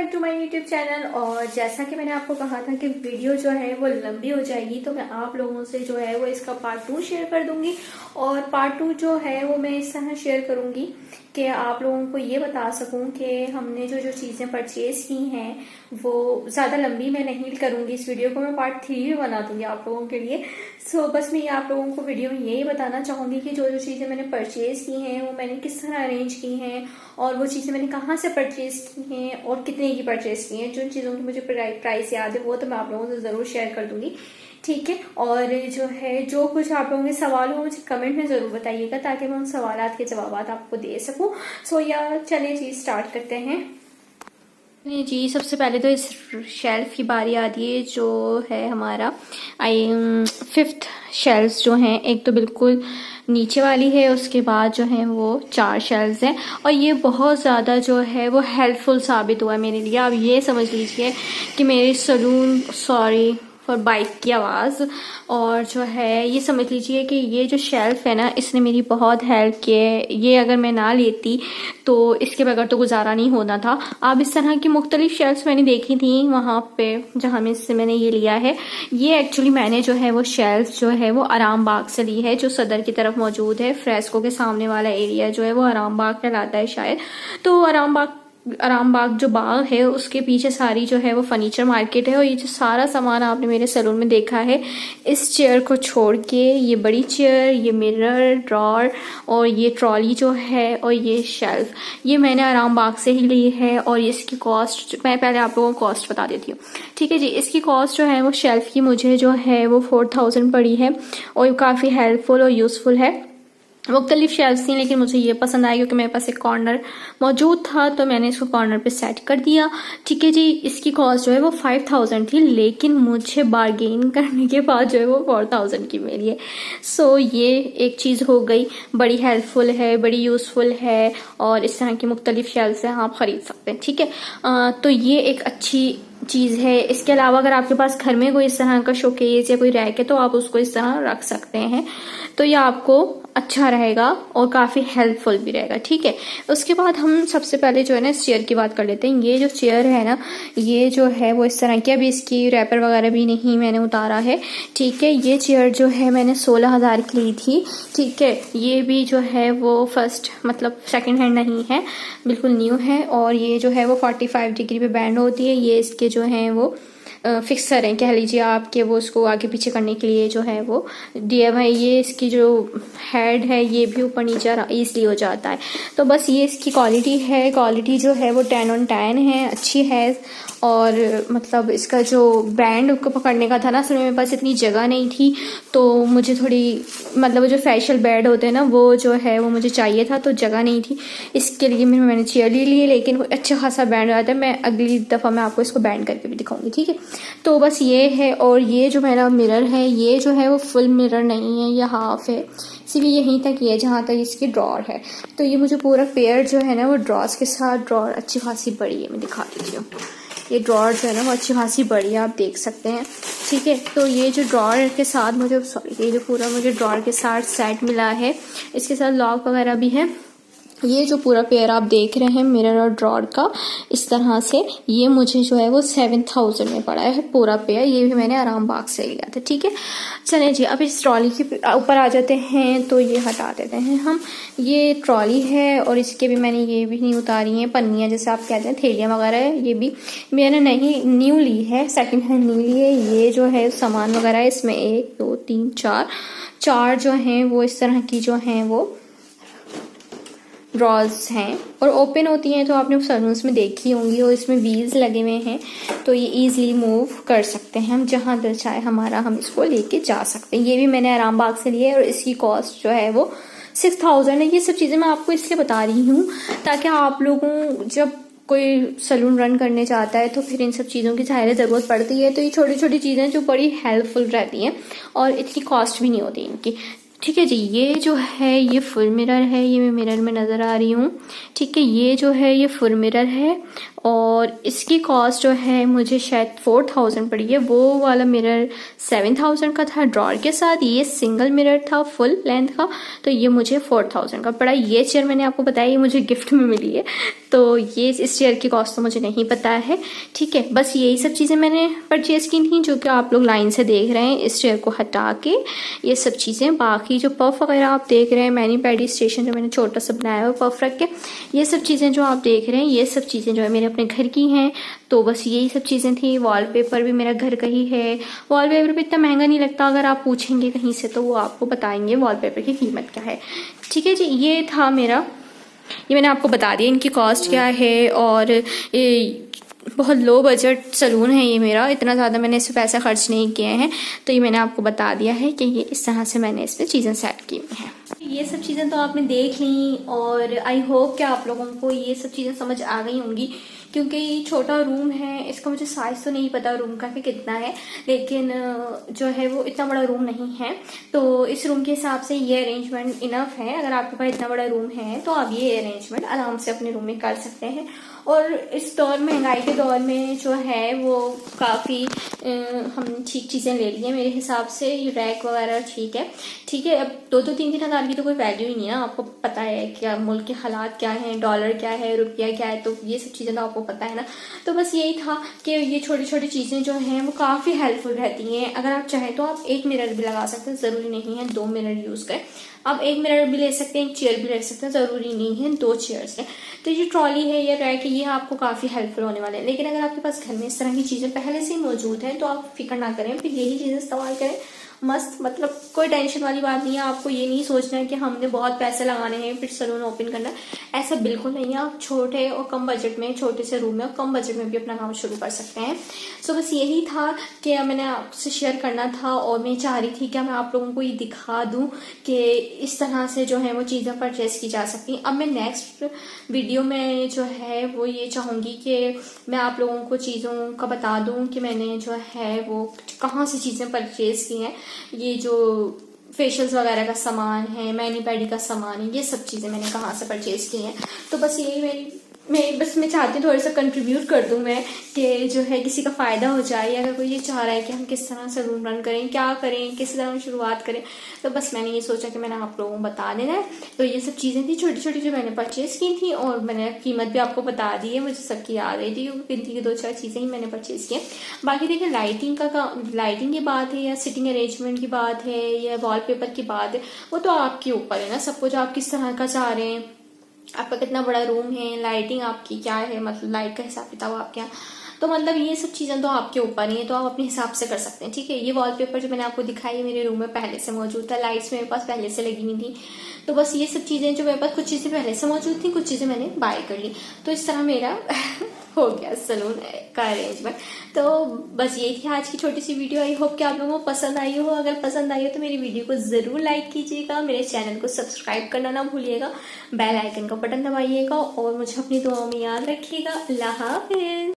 Back to my YouTube channel. और जैसा कि मैंने आपको कहा था कि वीडियो जो है वो लंबी हो जाएगी, तो मैं आप लोगों से जो है वो इसका पार्ट 2 शेयर कर दूंगी। और पार्ट 2 जो है वो मैं इस तरह शेयर करूंगी कि आप लोगों को ये बता सकूं कि हमने जो जो चीज़ें परचेज की हैं वो ज़्यादा लंबी मैं नहीं करूंगी। इस वीडियो को मैं पार्ट 3 भी बना दूंगी आप लोगों के लिए। सो बस मैं आप लोगों को वीडियो में यही बताना चाहूंगी कि जो जो चीज़ें मैंने परचेज की हैं वो मैंने किस तरह अरेंज की हैं, और वो चीज़ें मैंने कहाँ से परचेज की हैं और कितने की परचेज की हैं। जिन चीज़ों की मुझे प्राइस याद है वो तो मैं आप लोगों से ज़रूर शेयर कर दूंगी, ठीक है। और जो है जो कुछ आप लोगों के सवाल हो मुझे कमेंट में ज़रूर बताइएगा ताकि मैं उन सवाल के जवाब आपको दे सकूं। सो या चलिए जी स्टार्ट करते हैं जी। सबसे पहले तो इस शेल्फ की बारी आती है जो है हमारा 5th शेल्फ जो हैं। एक तो बिल्कुल नीचे वाली है, उसके बाद जो है वो 4 शेल्फ्स हैं, और ये बहुत ज़्यादा जो है वो हेल्पफुल साबित हुआ है मेरे लिए। आप ये समझ लीजिए कि मेरे सलून, सॉरी फॉर बाइक की आवाज़, और जो है ये समझ लीजिए कि ये जो शेल्फ है ना इसने मेरी बहुत हेल्प की है। ये अगर मैं ना लेती तो इसके बगैर तो गुजारा नहीं होना था। अब इस तरह की मुख्तलिफ शेल्फ्स मैंने देखी थी वहाँ पे जहाँ में इससे मैंने ये लिया है। ये एक्चुअली मैंने जो है वो शेल्फ जो है वो आराम बाग से ली है, जो सदर की तरफ मौजूद है। फ्रेस्को के सामने वाला एरिया जो है वो आराम बाग कहलाता है शायद। तो आराम बाग जो बाग है उसके पीछे सारी जो है वो फर्नीचर मार्केट है। और ये जो सारा सामान आपने मेरे सैलून में देखा है, इस चेयर को छोड़ के, ये बड़ी चेयर, ये मिरर, ड्रॉर और ये ट्रॉली जो है और ये शेल्फ, ये मैंने आराम बाग से ही ली है। और इसकी कॉस्ट मैं पहले आप लोगों को कॉस्ट बता देती हूँ, ठीक है जी। इसकी कॉस्ट जो है वो शेल्फ की मुझे जो है वो 4000 पड़ी है, और काफ़ी हेल्पफुल और यूज़फुल है। मुख्तलिफ शेल्फ्स थी लेकिन मुझे ये पसंद आया क्योंकि मेरे पास एक कॉर्नर मौजूद था, तो मैंने इसको कॉर्नर पे सेट कर दिया, ठीक है जी। इसकी कॉस्ट जो है वो 5000 थी, लेकिन मुझे बार्गेन करने के बाद जो है वो 4000 की मिली है। सो ये एक चीज़ हो गई, बड़ी हेल्पफुल है, बड़ी यूज़फुल है, और इस तरह की मुख्तलिफ शेल्फ्स हैं, आप ख़रीद सकते हैं, ठीक है। तो ये एक अच्छी चीज़ है। इसके अलावा अगर आपके पास घर में कोई इस तरह का शोकेस या कोई रैक है तो आप उसको इस तरह रख सकते हैं, तो ये आपको अच्छा रहेगा और काफ़ी हेल्पफुल भी रहेगा, ठीक है। उसके बाद हम सबसे पहले जो है ना इस चेयर की बात कर लेते हैं। ये जो चेयर है ना, ये जो है वो इस तरह की, अभी इसकी रैपर वगैरह भी नहीं मैंने उतारा है, ठीक है। ये चेयर जो है मैंने 16000 की ली थी, ठीक है। ये भी जो है वो फर्स्ट मतलब सेकंड हैंड नहीं है, बिल्कुल न्यू है। और ये जो है वो 45 डिग्री पे बैंड होती है। ये इसके जो हैं वो फिक्सर हैं, कह लीजिए आप, कि वो उसको आगे पीछे करने के लिए जो है वो दिया हुआ है। ये इसकी जो हेड है ये भी ऊपर नीचे ईजली हो जाता है। तो बस ये इसकी क्वालिटी है, क्वालिटी जो है वो 10 on 10 है, अच्छी है। और मतलब इसका जो बैंड को पकड़ने का था ना, असल में मेरे पास इतनी जगह नहीं थी, तो मुझे थोड़ी मतलब जो फैशल बेड होते हैं ना वो जो है वो मुझे चाहिए था, तो जगह नहीं थी, इसके लिए मैंने चेयर ले ली। लेकिन अच्छा खासा बैंड आता है, मैं अगली दफ़ा मैं आपको इसको बैंड करके भी दिखाऊंगी, ठीक है। तो बस ये है। और ये जो मेरा मिरर है ये जो है वो फुल मिरर नहीं है, ये हाफ है, सिर्फ यहीं तक ये जहाँ तक इसकी ड्रॉर है। तो ये मुझे पूरा पेयर जो है ना वो ड्रॉर्स के साथ, ड्रॉर अच्छी खासी बड़ी है, मैं दिखा देती हूँ। ये ड्रॉर जो है ना वो अच्छी खासी बड़ी है, आप देख सकते हैं, ठीक है। तो ये जो ड्रॉर के साथ मुझे, सॉरी, ये जो पूरा मुझे ड्रॉर के साथ सेट मिला है, इसके साथ लॉक वगैरह भी है। ये जो पूरा पेयर आप देख रहे हैं मिरर और ड्रॉर का, इस तरह से, ये मुझे जो है वो 7000 में पड़ा है पूरा पेयर। ये भी मैंने आराम बाग से लिया था, ठीक है। चलें जी, अब इस ट्रॉली के ऊपर आ जाते हैं, तो ये हटा देते हैं हम। ये ट्रॉली है और इसके भी मैंने ये भी नहीं उतारी हैं पन्नियाँ, जैसे आप कहते हैं थैलियाँ वगैरह है, ये भी मैंने नहीं न्यू ली है, सेकेंड हैंड नहीं ली है। ये जो है सामान वगैरह है, इसमें 1 2 3 4 जो हैं वो इस तरह की जो हैं वो ड्रॉर्स हैं और ओपन होती हैं, तो आपने सलून्स में देखी होंगी। और इसमें व्हील्स लगे हुए हैं, तो ये इजीली मूव कर सकते हैं हम, जहाँ दिल चाहे हमारा हम इसको लेके जा सकते हैं। ये भी मैंने आराम बाग से लिया है और इसकी कॉस्ट जो है वो 6000 है। ये सब चीज़ें मैं आपको इसलिए बता रही हूँ ताकि आप लोगों जब कोई सलून रन करने चाहता है तो फिर इन सब चीज़ों की ज़ाहिर ज़रूरत पड़ती है। तो ये छोटी छोटी चीज़ें जो बड़ी हेल्पफुल रहती हैं और इतनी कॉस्ट भी नहीं होती इनकी, ठीक है जी। ये जो है ये फुल मिरर है, ये मैं मिरर में नज़र आ रही हूँ, ठीक है। ये जो है ये फुल मिरर है, और इसकी कॉस्ट जो है मुझे शायद 4000 पड़ी है। वो वाला मिरर 7000 का था ड्रॉर के साथ, ये सिंगल मिरर था फुल लेंथ का, तो ये मुझे 4000 का पड़ा। ये चेयर मैंने आपको बताया ये मुझे गिफ्ट में मिली है, तो ये इस चेयर की कॉस्ट तो मुझे नहीं पता है। ठीक है, बस यही सब चीज़ें मैंने परचेज़ की थी जो कि आप लोग लाइन से देख रहे हैं। इस चेयर को हटा के ये सब चीज़ें, बाकी जो पफ वगैरह आप देख रहे हैं, मैनी पैडी स्टेशन जो मैंने छोटा सा बनाया हुआ पफ रख के, ये सब चीज़ें जो आप देख रहे हैं, ये सब चीज़ें जो है मेरे अपने घर की हैं। तो बस यही सब चीज़ें थी। वॉलपेपर भी मेरा घर का ही है। वॉलपेपर भी इतना महंगा नहीं लगता, अगर आप पूछेंगे कहीं से तो वो आपको बताएंगे वॉलपेपर की कीमत क्या है। ठीक है जी, ये था मेरा, ये मैंने आपको बता दिया इनकी कॉस्ट क्या है। और ये बहुत लो बजट सलून है ये मेरा, इतना ज़्यादा मैंने इस पर पैसा खर्च नहीं किए हैं, तो ये मैंने आपको बता दिया है कि ये इस तरह से मैंने इसमें चीज़ें सेट की हुई हैं। ये सब चीज़ें तो आपने देख ली और आई होप कि आप लोगों को ये सब चीज़ें समझ आ गई होंगी, क्योंकि ये छोटा रूम है। इसका मुझे साइज़ तो नहीं पता रूम का कि कितना है, लेकिन जो है वो इतना बड़ा रूम नहीं है। तो इस रूम के हिसाब से ये अरेंजमेंट इनफ है। अगर आपके पास इतना बड़ा रूम है तो आप ये अरेंजमेंट आराम से अपने रूम में कर सकते हैं। और इस दौर, महंगाई के दौर में जो है वो काफ़ी हम ठीक चीज़ें ले ली हैं मेरे हिसाब से। ये रैक वगैरह ठीक है। ठीक है, अब 2-3 हज़ार की तो कोई वैल्यू ही नहीं है ना। आपको पता है क्या मुल्क के हालात क्या हैं, डॉलर क्या है, रुपया क्या है, तो ये सब चीज़ें तो आपको पता है ना। तो बस यही था कि ये छोटी छोटी चीज़ें जो हैं वो काफ़ी हेल्पफुल रहती हैं। अगर आप चाहें तो आप एक मिरर भी लगा सकते हैं, ज़रूरी नहीं है 2 मिरर यूज़ करें। आप एक मिरर भी ले सकते हैं, एक चेयर भी ले सकते हैं, ज़रूरी नहीं है 2 चेयर्स हैं। तो ये ट्रॉली है या रैक है, ये आपको काफ़ी हेल्पफुल होने वाले हैं। लेकिन अगर आपके पास घर में इस तरह की चीज़ें पहले से ही मौजूद हैं तो आप फिक्र ना करें, फिर यही चीज़ें इस्तेमाल करें। मस्त, मतलब कोई टेंशन वाली बात नहीं है। आपको ये नहीं सोचना है कि हमने बहुत पैसे लगाने हैं फिर सलून ओपन करना है, ऐसा बिल्कुल नहीं है। आप छोटे और कम बजट में, छोटे से रूम में और कम बजट में भी अपना काम शुरू कर सकते हैं। सो बस यही था कि मैंने आपसे शेयर करना था और मैं चाह रही थी कि मैं आप लोगों को ये दिखा दूं कि इस तरह से जो है वो चीज़ें परचेस की जा सकती हैं। अब मैं नेक्स्ट वीडियो में जो है वो ये चाहूँगी कि मैं आप लोगों को चीज़ों का बता दूं कि मैंने जो है वो कहाँ से चीज़ें परचेज की हैं। ये जो फेशियल्स वगैरह का सामान है, मैनी पैडी का सामान है, ये सब चीज़ें मैंने कहाँ से परचेज की हैं। तो बस यही मैं चाहती हूँ थोड़ा सा कंट्रीब्यूट कर दूँ मैं, कि जो है किसी का फ़ायदा हो जाए। अगर कोई ये चाह रहा है कि हम किस तरह से रूम रन करें, क्या करें, किस तरह शुरुआत करें, तो बस मैंने ये सोचा कि मैंने आप लोगों को बता देना है। तो ये सब चीज़ें थी छोटी छोटी जो मैंने परचेज़ की थी, और मैंने कीमत भी आपको बता दी है, मुझे सबकी याद रही थी क्योंकि गिनती की 2-4 चीज़ें ही मैंने परचेज़ की हैं। बाकी देखिए लाइटिंग की बात है या सिटिंग अरेंजमेंट की बात है या वॉलपेपर की बात है, वो तो आपके ऊपर है ना। सपोज आप किस तरह का चाह रहे हैं, आपका कितना बड़ा रूम है, लाइटिंग आपकी क्या है, मतलब लाइट का हिसाब किताब आपके यहाँ, तो मतलब ये सब चीज़ें तो आपके ऊपर ही है, तो आप अपने हिसाब से कर सकते हैं। ठीक है, ये वॉलपेपर जो मैंने आपको दिखाई मेरे रूम में पहले से मौजूद था, लाइट्स मेरे पास पहले से लगी हुई थी। तो बस ये सब चीज़ें जो मेरे पास, कुछ चीज़ें पहले से मौजूद थी, कुछ चीज़ें मैंने बाय कर ली। तो इस तरह मेरा हो गया सलून का अरेंजमेंट। तो बस यही थी आज की छोटी सी वीडियो। आई होप कि आप लोगों को पसंद आई हो। अगर पसंद आई हो तो मेरी वीडियो को ज़रूर लाइक कीजिएगा, मेरे चैनल को सब्सक्राइब करना ना भूलिएगा, बेल आइकन का बटन दबाइएगा और मुझे अपनी दुआओं में याद रखिएगा। अल्लाह हाफिज़।